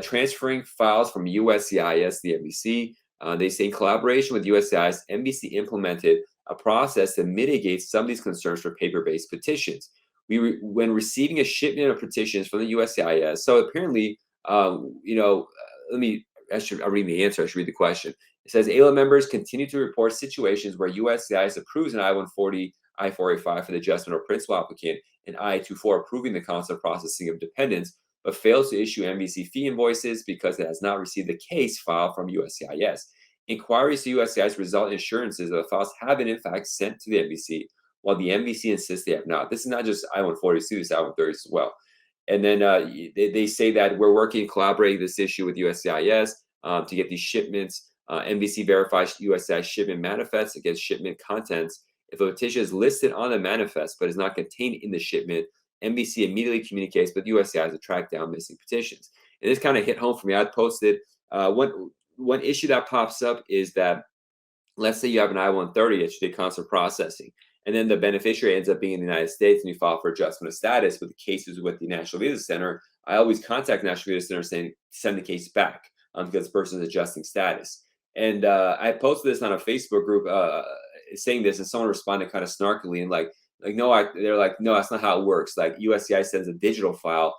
transferring files from USCIS to the NVC. They say in collaboration with USCIS, NVC implemented a process that mitigates some of these concerns for paper-based petitions. When receiving a shipment of petitions from the USCIS, so apparently, I'll read the answer. I should read the question. It says, AILA members continue to report situations where USCIS approves an I-140, I-485 for the adjustment or principal applicant, and I-24 approving the consular processing of dependents, but fails to issue NVC fee invoices because it has not received the case file from USCIS. Inquiries to USCIS result in assurances that the files have been in fact sent to the NVC, while the NVC insists they have not. This is not just I-140s, it's I-130s as well. And then they say that we're working, collaborating this issue with USCIS to get these shipments. NVC verifies USCIS shipment manifests against shipment contents. If a petition is listed on the manifest but is not contained in the shipment, NVC immediately communicates with USCIS to track down missing petitions. And this kind of hit home for me. I posted one issue that pops up is that, let's say you have an I-130 that you did consular processing, and then the beneficiary ends up being in the United States and you file for adjustment of status with the cases with the National Visa Center. I always contact National Visa Center saying, send the case back because the person is adjusting status. And I posted this on a Facebook group saying this, and someone responded kind of snarkily and they're like, no, that's not how it works. Like USCIS sends a digital file.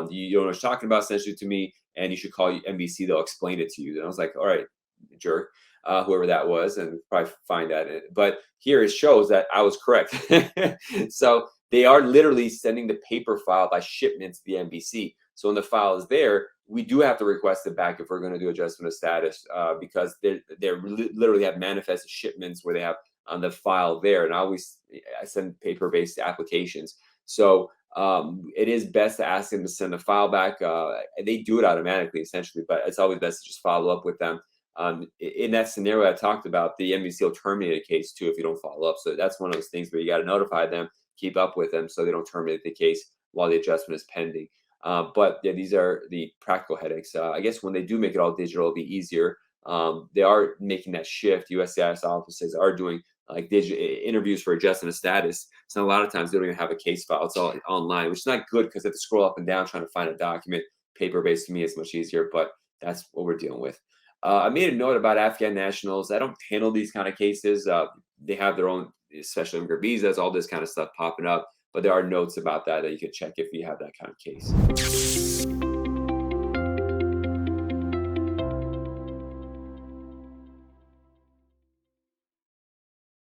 You don't know what you're talking about, sends it to me, and you should call NVC. They'll explain it to you. And I was like, all right, jerk. Whoever that was, and probably find that. But here it shows that I was correct. So they are literally sending the paper file by shipment to the NVC. So when the file is there, we do have to request it back if we're going to do adjustment of status because they literally have manifested shipments where they have on the file there. And I send paper-based applications. So it is best to ask them to send the file back. They do it automatically, essentially, but it's always best to just follow up with them. In that scenario I talked about, the NVC will terminate a case too if you don't follow up. So that's one of those things where you got to notify them, keep up with them so they don't terminate the case while the adjustment is pending. But yeah, these are the practical headaches. I guess when they do make it all digital, it'll be easier. They are making that shift. USCIS offices are doing like digital interviews for adjustment of status. So a lot of times they don't even have a case file. It's all online, which is not good because they have to scroll up and down trying to find a document. Paper-based to me is much easier, but that's what we're dealing with. I made a note about Afghan nationals. I don't handle these kind of cases. They have their own special immigrant visas, all this kind of stuff popping up. But there are notes about that you can check if you have that kind of case.